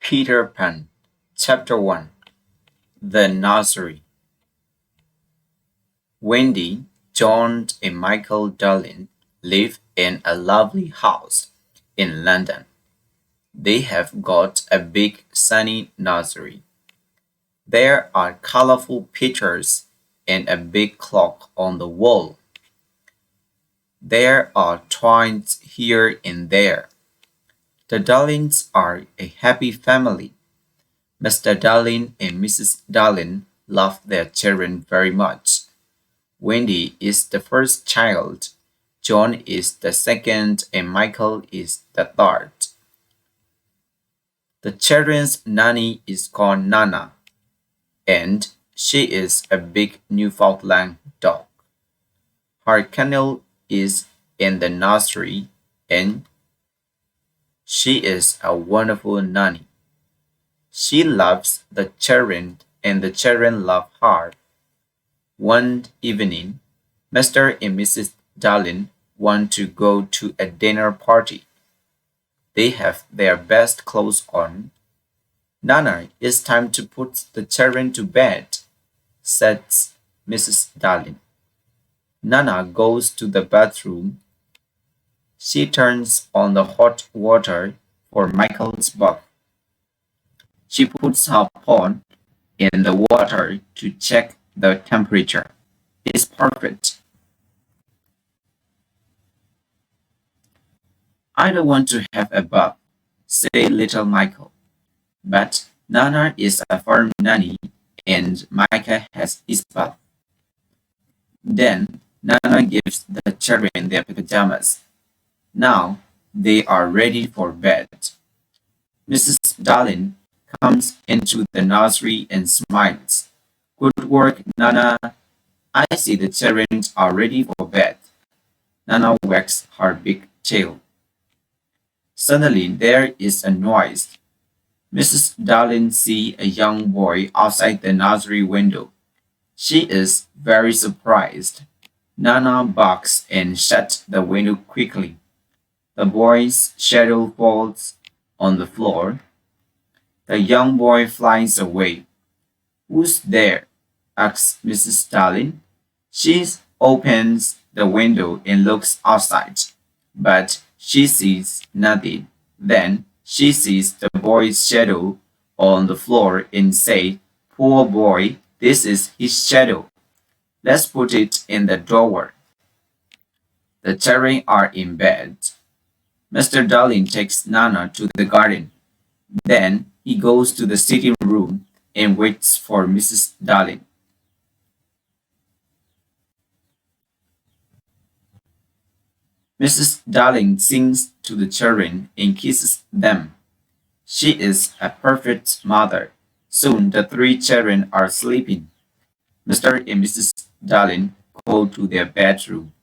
Peter Pan, Chapter 1. The Nursery. Wendy, John, and Michael Darling live in a lovely house in London. They have got a big sunny nursery. There are colorful pictures and a big clock on the wall. There are toys here and there. The Darlings are a happy family. Mr. Darling and Mrs. Darling love their children very much. Wendy is the first child, John is the second, and Michael is the third. The children's nanny is called Nana, and she is a big Newfoundland dog. Her kennel is in the nursery, and she is a wonderful nanny. She loves the children, and the children love her. One evening, Mr. and Mrs. Darling want to go to a dinner party. They have their best clothes on. Nana, it's time to put the children to bed, says Mrs. Darling. Nana goes to the bathroom. She turns on the hot water for Michael's bath. She puts her paw in the water to check the temperature. It's perfect. I don't want to have a bath, said little Michael. But Nana is a firm nanny and Micah has his bath. Then Nana gives the children their pajamas. Now they are ready for bed. Mrs. Darling comes into the nursery and smiles. Good work, Nana. I see the children are ready for bed. Nana wags her big tail. Suddenly there is a noise. Mrs. Darling sees a young boy outside the nursery window. She is very surprised. Nana barks and shuts the window quickly. The boy's shadow falls on the floor. The young boy flies away. Who's there? Asks Mrs. Darling. She opens the window and looks outside, but she sees nothing. Then she sees the boy's shadow on the floor and says, Poor boy, this is his shadow. Let's put it in the drawer. The children are in bed. Mr. Darling takes Nana to the garden. Then he goes to the sitting room and waits for Mrs. Darling. Mrs. Darling sings to the children and kisses them. She is a perfect mother. Soon the three children are sleeping. Mr. and Mrs. Darling go to their bedroom.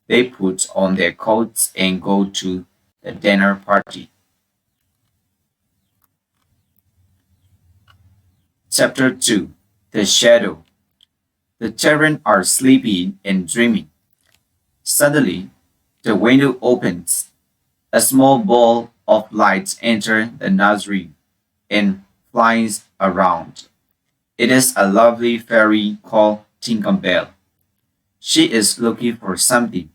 They put on their coats and go to the dinner party. Chapter 2. The Shadow. The children are sleeping and dreaming. Suddenly, the window opens. A small ball of light enters the nursery and flies around. It is a lovely fairy called Tinker Bell. She is looking for something.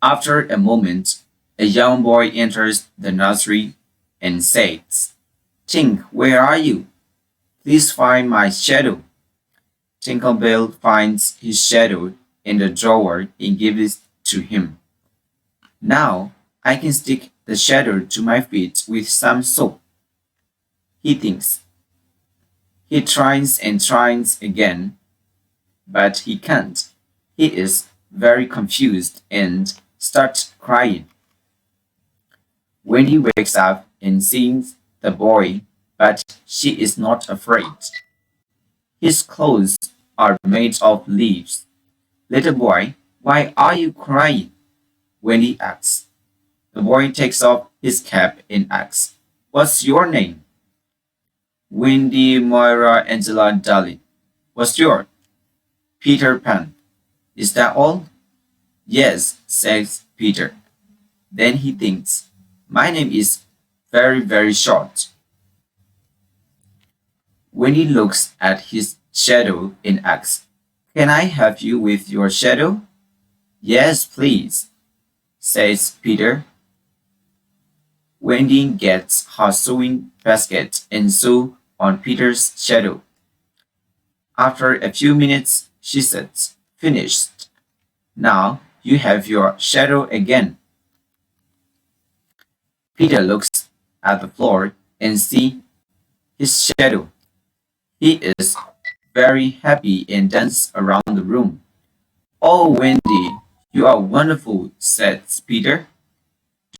After a moment, a young boy enters the nursery and says, Tink, where are you? Please find my shadow. Tinker Bell finds his shadow in the drawer and gives it to him. Now I can stick the shadow to my feet with some soap, he thinks. He tries and tries again, but he can't. He is very confused and starts crying. When he wakes up and sees the boy, but she is not afraid. His clothes are made of leaves. Little boy, why are you crying? Wendy asks. The boy takes off his cap and asks, What's your name? Wendy Moira Angela Darling. What's yours? Peter Pan. Is that all? Yes, says Peter. Then he thinks, My name is very, very short. Wendy looks at his shadow and asks, "Can I help you with your shadow?" "Yes, please," says Peter. Wendy gets her sewing basket and sews on Peter's shadow. After a few minutes, she says, "Finished. Now you have your shadow again." Peter looks at the floor and sees his shadow. He is very happy and dances around the room. "Oh, Wendy, you are wonderful," says Peter.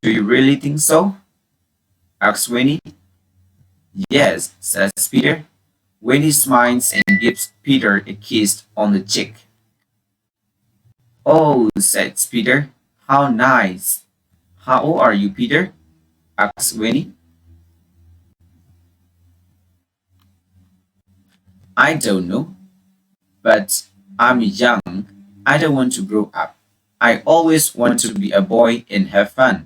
"Do you really think so?" asks Wendy. "Yes," says Peter. Wendy smiles and gives Peter a kiss on the cheek. "Oh," says Peter, "how nice." "How old are you, Peter?" asks Wendy. "I don't know, but I'm young. I don't want to grow up. I always want to be a boy and have fun."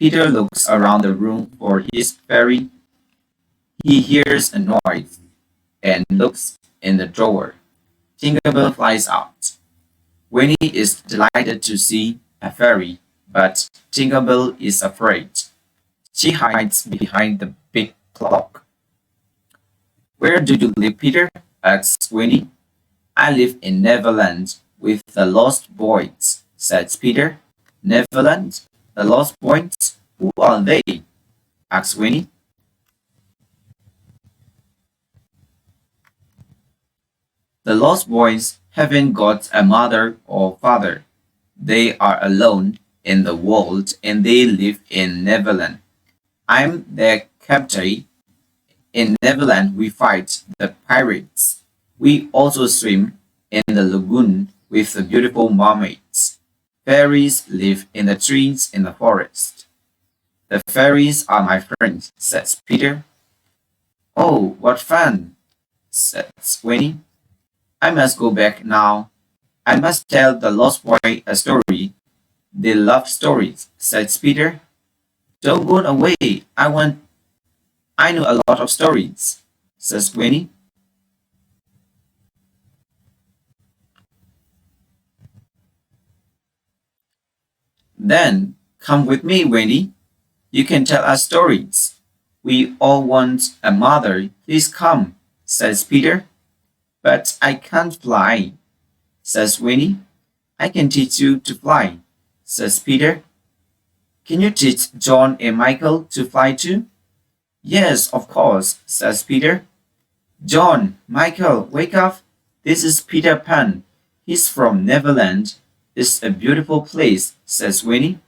Peter looks around the room for his fairy. He hears a noise and looks in the drawer. Tinkerbell flies out. Winnie is delighted to see a fairy, but Tinkerbell is afraid. She hides behind the big clock. "Where do you live, Peter?" asks Winnie. "I live in Neverland with the Lost Boys," says Peter. "Neverland? The Lost Boys? Who are they?" asks Winnie. "The Lost Boys haven't got a mother or father. They are alone in the world and they live in Neverland. I'm their captain. In Neverland, we fight the pirates. We also swim in the lagoon with the beautiful mermaids. Fairies live in the trees in the forest." "The fairies are my friends," says Peter. "Oh, what fun," says Winnie. "I must go back now. I must tell the Lost Boy a story. They love stories," says Peter. "Don't go away. I know a lot of stories," says Winnie. "Then come with me, Winnie. You can tell us stories. We all want a mother. Please come," says Peter. "But I can't fly," says Winnie. "I can teach you to fly," says Peter. "Can you teach John and Michael to fly too?" "Yes, of course," says Peter. "John, Michael, wake up. This is Peter Pan. He's from Neverland. It's a beautiful place," says Winnie.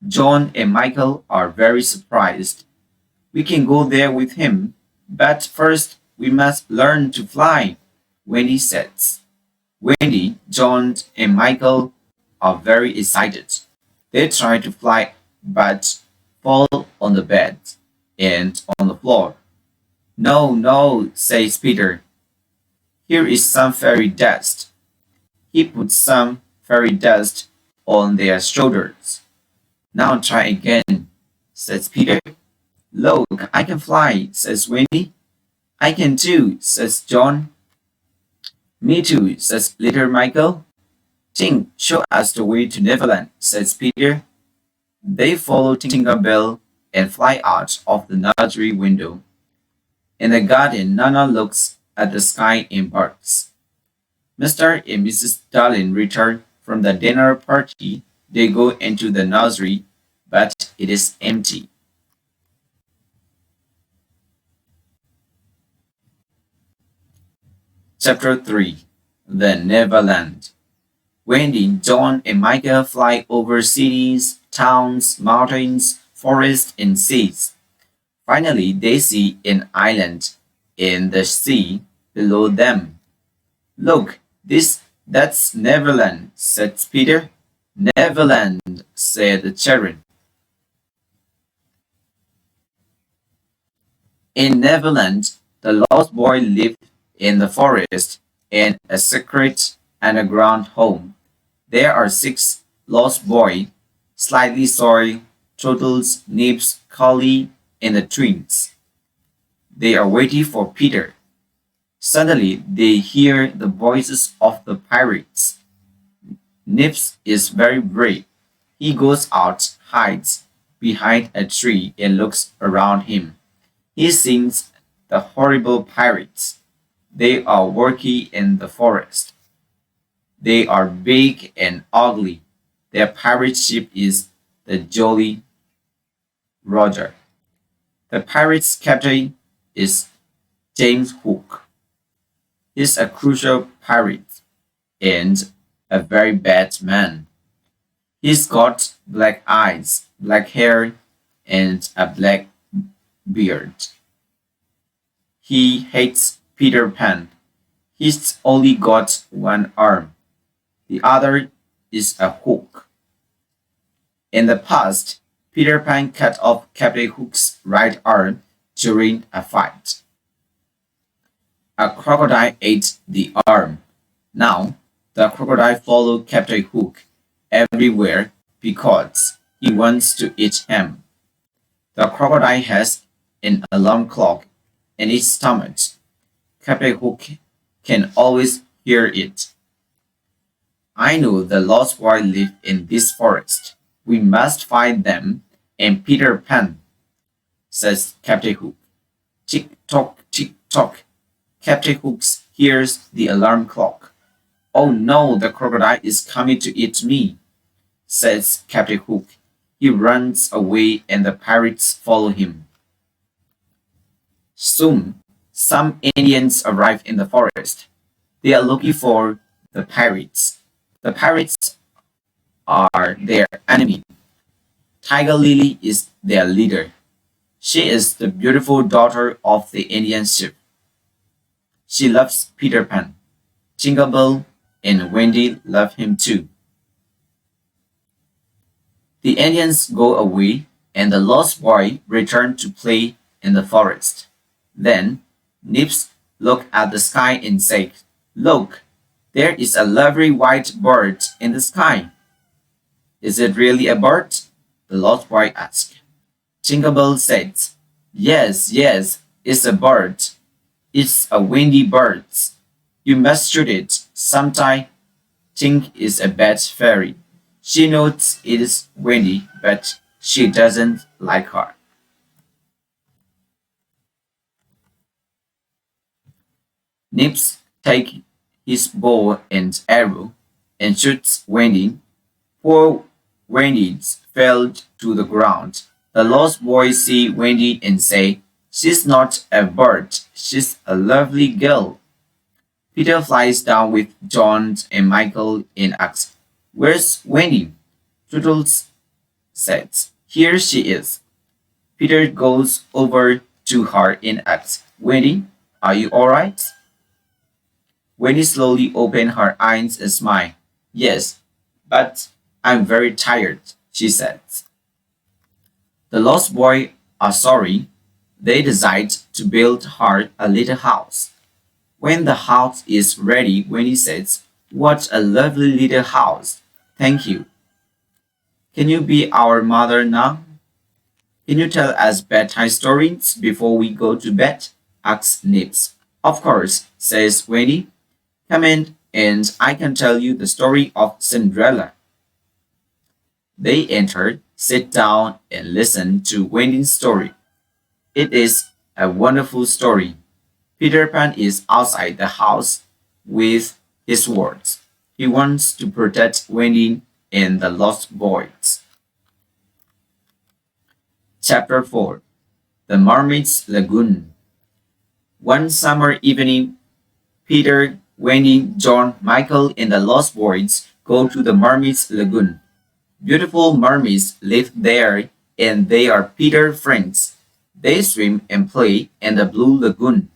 John and Michael are very surprised. "We can go there with him, but first we must learn to fly," Winnie says. Wendy, John, and Michael are very excited. They try to fly but fall on the bed and on the floor. "No, no," says Peter. "Here is some fairy dust." He puts some fairy dust on their shoulders. "Now try again," says Peter. "Look, I can fly," says Winnie. "I can too," says John. "Me too," says little Michael. "Tink, show us the way to Neverland," says Peter. They follow Tinkerbell and fly out of the nursery window. In the garden, Nana looks at the sky and barks. Mr. and Mrs. Darling return from the dinner party. They go into the nursery, but it is empty. Chapter 3. The Neverland. Wendy, John, and Michael fly over cities, towns, mountains, forests, and seas. Finally, they see an island in the sea below them. "Look, that's Neverland," said Peter. "Neverland," said the children. In Neverland, the lost boy lived in the forest in a secret underground home. There are 6 lost boys, Slightly Sorry, Turtles, Nips, Collie, and the twins. They are waiting for Peter. Suddenly, they hear the voices of the pirates. Nips is very brave. He goes out, hides behind a tree, and looks around him. He sees the horrible pirates. They are working in the forest. They are big and ugly. Their pirate ship is the Jolly Roger. The pirate's captain is James Hook. He's a crucial pirate and a very bad man. He's got black eyes, black hair, and a black beard. He hates Peter Pan. He's only got one arm. The other is a hook. In the past, Peter Pan cut off Captain Hook's right arm during a fight. A crocodile ate the arm. Now, the crocodile followed Captain Hook everywhere because he wants to eat him. The crocodile has an alarm clock in its stomach. Captain Hook can always hear it. I know the lost boys live in this forest. We must find them and Peter Pan, says Captain Hook. Tick tock, tick tock. Captain Hook hears the alarm clock. Oh no, the crocodile is coming to eat me, says Captain Hook. He runs away and the pirates follow him. Soon, some Indians arrive in the forest. They are looking for the pirates. The pirates are their enemy. Tiger Lily is their leader. She is the beautiful daughter of the Indian chief. She loves Peter Pan. Jingle Bell and Wendy love him too. The Indians go away and the lost boy returns to play in the forest. Then Nips look at the sky and say, "Look, there is a lovely white bird in the sky." "Is it really a bird?" the lost boy asked. Jingle Bell said, "Yes, yes, it's a bird. It's a windy bird. You must shoot it. Sometime Tink is a bad fairy. She knows it is windy, but she doesn't like her." Nips takes his bow and arrow and shoots Wendy. Poor Wendy fell to the ground. The lost boys see Wendy and say, "She's not a bird, she's a lovely girl." Peter flies down with John and Michael and asks, "Where's Wendy?" Toodles says, "Here she is." Peter goes over to her and asks, "Wendy, are you all right?" Wendy slowly opens her eyes and smiles. "Yes, but I'm very tired," she says. The lost boys are sorry. They decide to build her a little house. When the house is ready, Wendy says, "What a lovely little house. Thank you. Can you be our mother now? Can you tell us bedtime stories before we go to bed?" asks Nips. "Of course," says Wendy. "Come in and I can tell you the story of Cinderella." They enter, sit down, and listen to Wendy's story. It is a wonderful story. Peter Pan is outside the house with his words. He wants to protect Wendy and the lost boys. Chapter 4. The Mermaid's Lagoon. One summer evening, Peter, Wendy, John, Michael, and the lost boys go to the Mermaid's Lagoon. Beautiful mermaids live there and they are Peter's friends. They swim and play in the blue lagoon.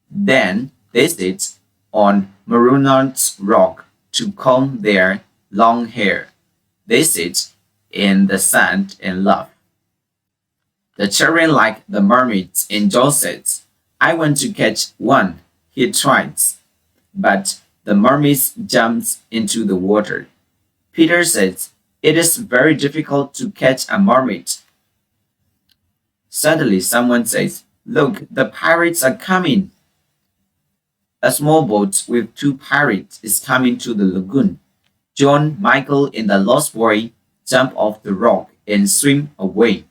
Then they sit on Maroon's rock to comb their long hair. They sit in the sand and laugh. The children like the mermaids and John says, "I want to catch one." He tries, but the mermaid jumps into the water. Peter says, "It is very difficult to catch a mermaid." Suddenly someone says, Look, the pirates are coming. A small boat with two pirates is coming to the lagoon. John, Michael, and the lost boy jump off the rock and swim away.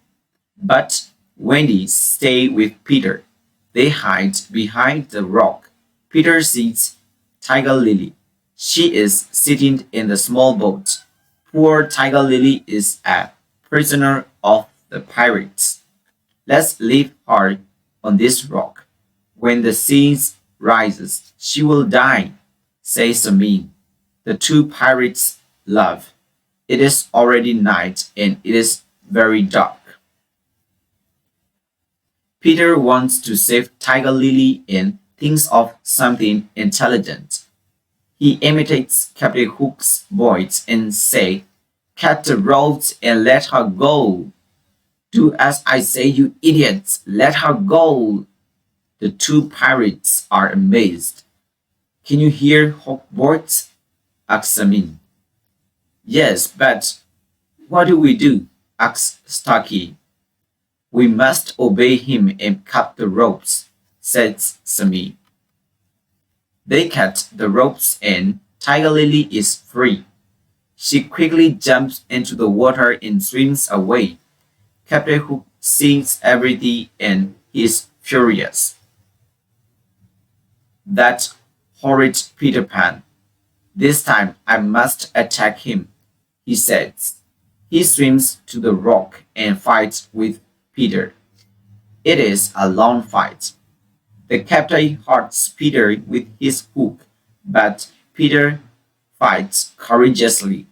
But Wendy stays with Peter. They hide behind the rock. Peter sees Tiger Lily. She is sitting in the small boat. Poor Tiger Lily is a prisoner of the pirates. Let's leave her on this rock. When the sea rises, she will die, says Samin. The two pirates laugh. It is already night and it is very dark. Peter wants to save Tiger Lily and thinks of something intelligent. He imitates Captain Hook's voice and says, "Cut the ropes and let her go." "Do as I say, you idiots! Let her go!" The two pirates are amazed. "Can you hear Hook's voice?" asks Samin. "Yes, but what do we do?" asks Starkey. "We must obey him and cut the ropes," says Samin. They cut the ropes and Tiger Lily is free. She quickly jumps into the water and swims away. Captain Hook sees everything and is furious. "That horrid Peter Pan. This time I must attack him," he says. He swims to the rock and fights with Peter. It is a long fight. The captain hurts Peter with his hook, but Peter fights courageously.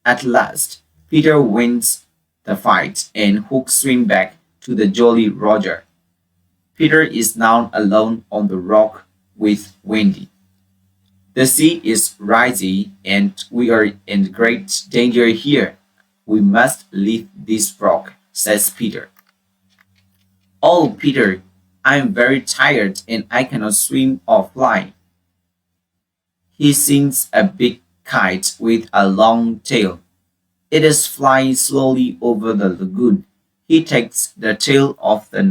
At last, Peter wins the fight and Hook swims back to the Jolly Roger. Peter is now alone on the rock with Wendy. "The sea is rising and we are in great danger here. We must leave this rock," says Peter. "Oh, Peter, I am very tired and I cannot swim or fly." He sees a big kite with a long tail. It is flying slowly over the lagoon. He takes the tail of the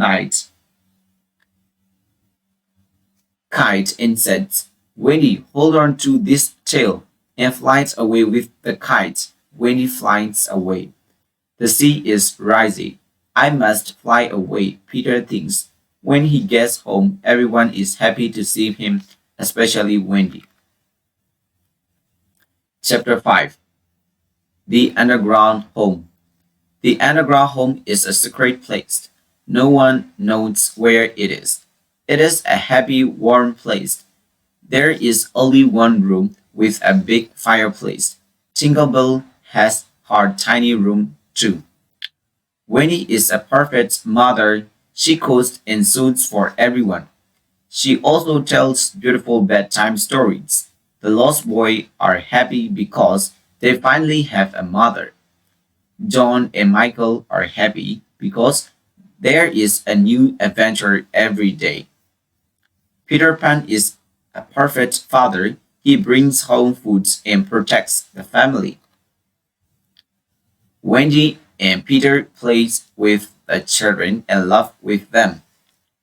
kite and says, "Wendy, hold on to this tail," and flies away with the kite. Wendy flies away. The sea is rising. I must fly away, Peter thinks. When he gets home, everyone is happy to see him, especially Wendy. Chapter 5. The Underground Home. The underground home is a secret place. No one knows where it is. It is a happy, warm place. There is only one room with a big fireplace. Tingle Bell has her tiny room too. Winnie is a perfect mother. She cooks and sews for everyone. She also tells beautiful bedtime stories. The Lost Boys are happy because they finally have a mother. John and Michael are happy because there is a new adventure every day. Peter Pan is a perfect father. He brings home food and protects the family. Wendy and Peter play with the children and laugh with them.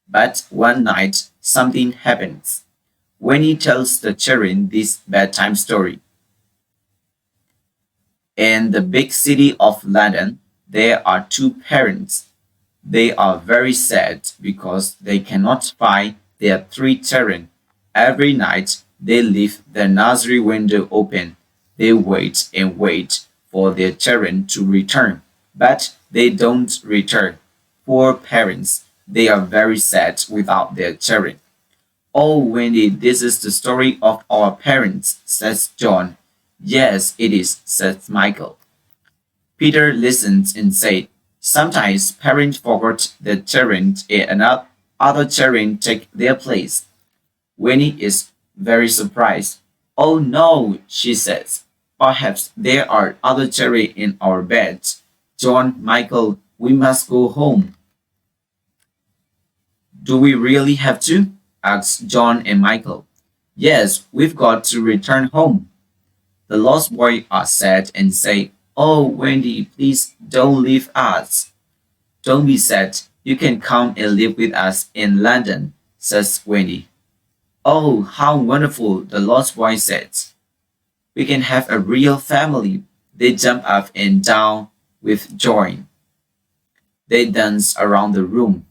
But one night, something happens. Wendy tells the children this bedtime story. In the big city of London, there are two parents. They are very sad because they cannot find their three children. Every night, they leave the nursery window open. They wait and wait for their children to return, but they don't return. Poor parents, they are very sad without their children. "Oh, Wendy, this is the story of our parents," says John. "Yes, it is," says Michael. Peter listens and said, "Sometimes parents forget their children and other children take their place." Winnie is very surprised. "Oh no," she says. "Perhaps there are other children in our beds. John, Michael, we must go home." "Do we really have to?" asked John and Michael. "Yes, we've got to return home." The Lost Boys are sad and say, "Oh, Wendy, please don't leave us." "Don't be sad. You can come and live with us in London, says Wendy. Oh, how wonderful, the lost boy says. We can have a real family. They jump up and down with joy. They dance around the room.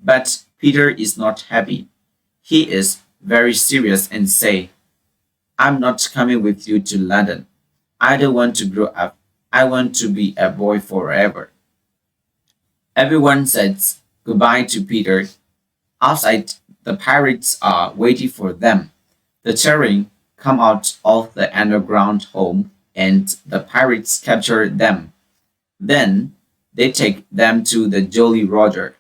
But Peter is not happy. He is very serious and say, I'm not coming with you to London. I don't want to grow up. I want to be a boy forever. Everyone says goodbye to Peter. Outside, the pirates are waiting for them. The children come out of the underground home and the pirates capture them. Then they take them to the Jolly Roger.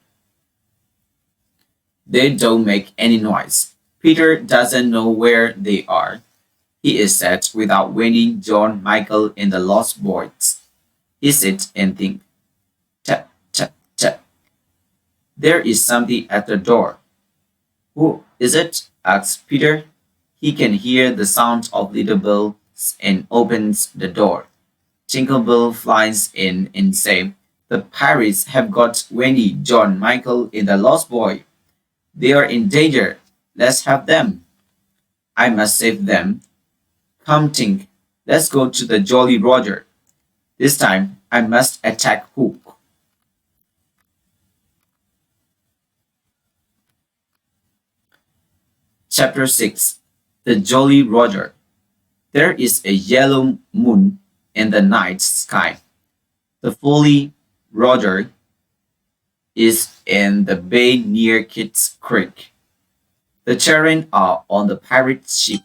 They don't make any noise. Peter doesn't know where they are. He is sad without winning John, Michael, and the Lost Boys. He sits and thinks, tap, tap, tap. There is something at the door. Who is it? Asks Peter. He can hear the sound of little bells and opens the door. Tinker Bell flies in and says, the pirates have got Wendy, John, Michael, and the Lost Boy. They are in danger. Let's have them. I must save them. Come, Tink. Let's go to the Jolly Roger. This time I must attack Hook. Chapter 6. The Jolly Roger. There is a yellow moon in the night sky. The Jolly Roger is in the bay near Kidd's Creek. The children are on the pirate ship.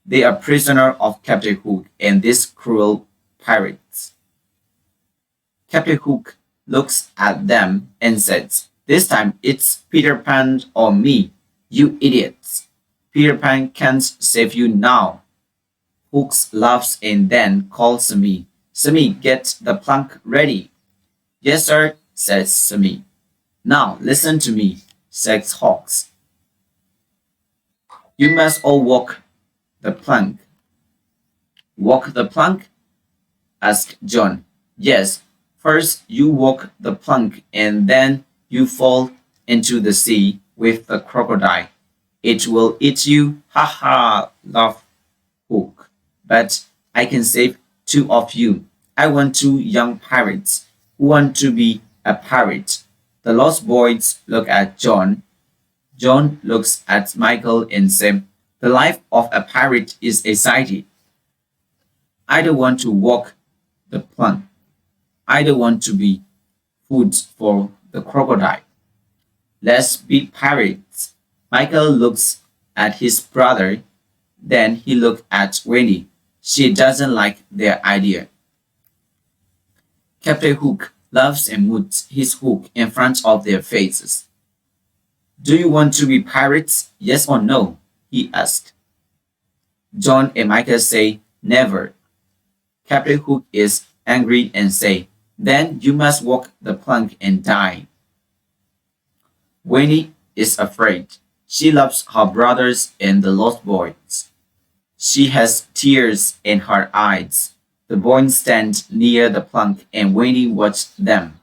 They are prisoners of Captain Hook and these cruel pirates. Captain Hook looks at them and says, this time it's Peter Pan or me, you idiots. Peter Pan can't save you now. Hook laughs and then calls Sammy. Sammy, get the plank ready. Yes, sir, says Sammy. Now listen to me, says Hawks. You must all walk the plank. Walk the plank? Asked John. Yes, first you walk the plank and then you fall into the sea with the crocodile. It will eat you. Ha ha, laughed Hook. But I can save two of you. I want two young pirates who want to be a pirate. The Lost Boys look at John. John looks at Michael and says, the life of a pirate is exciting. I don't want to walk the plank. I don't want to be food for the crocodile. Let's be pirates. Michael looks at his brother. Then he looks at Wendy. She doesn't like their idea. Captain Hook laughs and moves his hook in front of their faces. Do you want to be pirates? Yes or no? He asked. John and Michael say, never. Captain Hook is angry and say, then you must walk the plank and die. Wendy is afraid. She loves her brothers and the Lost Boys. She has tears in her eyes. The boys stand near the plank and Wendy watches them.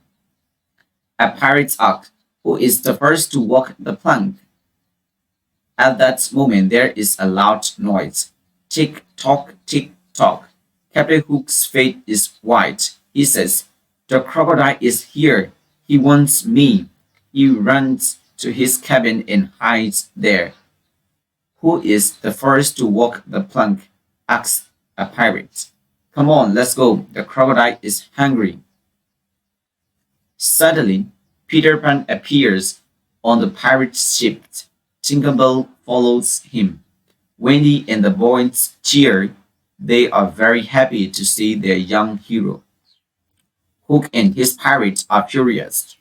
A pirate's act. Who is the first to walk the plank? At that moment there is a loud noise. Tick tock, tick tock. Captain Hook's face is white. He says, the crocodile is here. He wants me. He runs to his cabin and hides there. Who is the first to walk the plank? Asks a pirate. Come on, let's go. The crocodile is hungry. Suddenly, Peter Pan appears on the pirate ship. Tinker Bell follows him. Wendy and the boys cheer. They are very happy to see their young hero. Hook and his pirates are furious.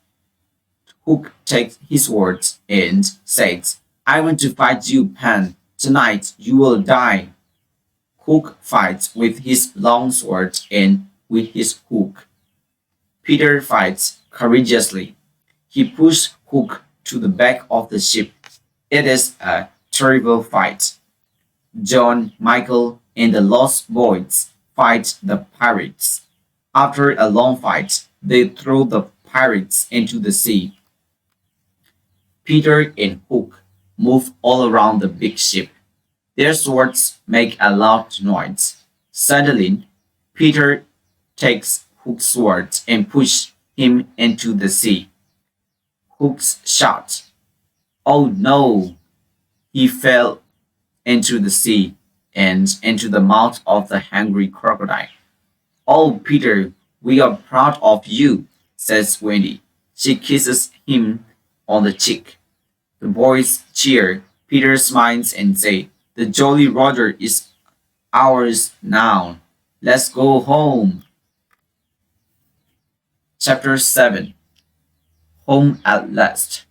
Hook takes his words and says, I want to fight you, Pan. Tonight you will die. Hook fights with his long sword and with his hook. Peter fights courageously. He pushed Hook to the back of the ship. It is a terrible fight. John, Michael, and the Lost Boys fight the pirates. After a long fight, they throw the pirates into the sea. Peter and Hook move all around the big ship. Their swords make a loud noise. Suddenly, Peter takes Hook's sword and pushes him into the sea. Hook's shot. Oh no! He fell into the sea and into the mouth of the hungry crocodile. Oh, Peter, we are proud of you, says Wendy. She kisses him on the cheek. The boys cheer. Peter smiles and says, the Jolly Roger is ours now. Let's go home. Chapter 7. Home at last.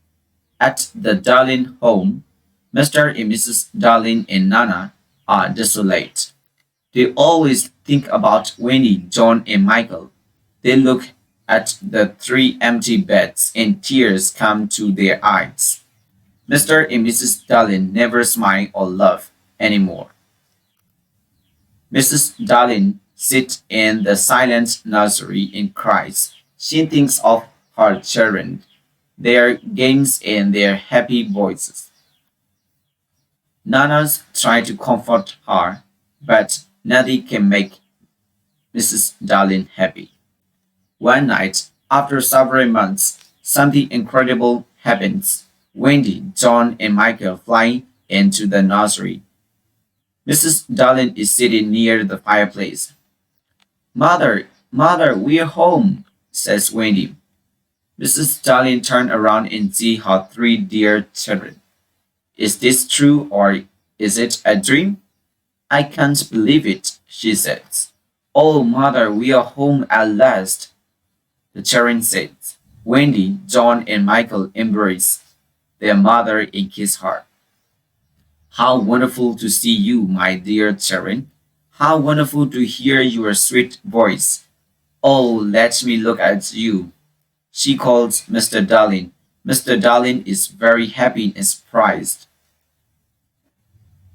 At the Darling home, Mr. and Mrs. Darling and Nana are desolate. They always think about Winnie, John, and Michael. They look at the three empty beds and tears come to their eyes. Mr. and Mrs. Darling never smile or laugh anymore. Mrs. Darling sits in the silent nursery and cries. She thinks of her children, their games, and their happy voices. Nanas try to comfort her, but nothing can make Mrs. Darling happy. One night, after several months, something incredible happens. Wendy, John, and Michael fly into the nursery. Mrs. Darling is sitting near the fireplace. Mother, we're home, says Wendy. Mrs. Darling turns around and sees her three dear children. Is this true or is it a dream? I can't believe it, she says. Oh, Mother, we are home at last, the children said. Wendy, John, and Michael embrace their mother and kiss her. How wonderful to see you, my dear children. How wonderful to hear your sweet voice. Oh, let me look at you. She calls Mr. Darling. Mr. Darling is very happy and surprised.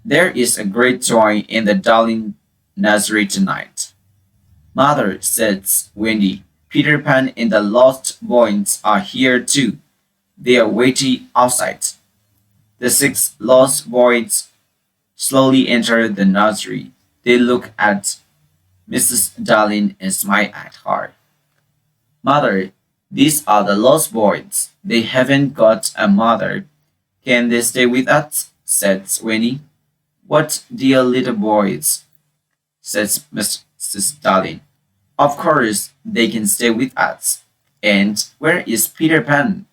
There is a great joy in the Darling nursery tonight. Mother, says Wendy, Peter Pan and the Lost Boys are here too. They are waiting outside. The six lost boys slowly enter the nursery. They look at Mrs. Darling and smile at her. Mother, these are the lost boys. They haven't got a mother. Can they stay with us? Says Winnie. What dear little boys, says Mrs. Darling. Of course they can stay with us. And where is Peter Pan?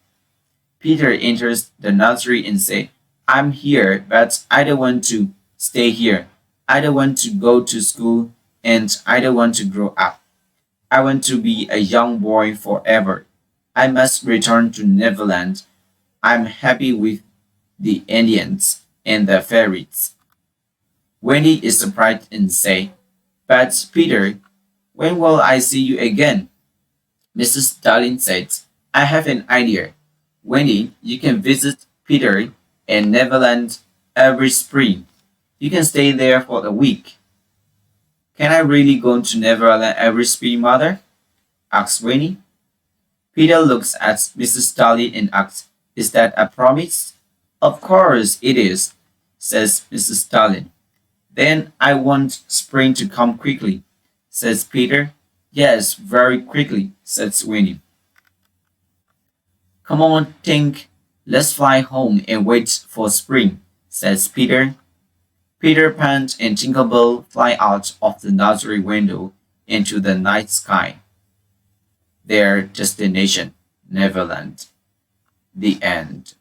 Peter enters the nursery and says, I'm here, but I don't want to stay here. I don't want to go to school and I don't want to grow up. I want to be a young boy forever. I must return to Neverland. I'm happy with the Indians and the fairies. Wendy is surprised and says, but Peter, when will I see you again? Mrs. Darling says, I have an idea. Wendy, you can visit Peter in Neverland every spring. You can stay there for a week. Can I really go to Neverland every spring, Mother? Asks Winnie. Peter looks at Mrs. Darling and asks, is that a promise? Of course it is, says Mrs. Darling. Then I want spring to come quickly, says Peter. Yes, very quickly, says Winnie. Come on, Tink, let's fly home and wait for spring, says Peter. Peter Pan and Tinker Bell fly out of the nursery window into the night sky. Their destination, Neverland. The end.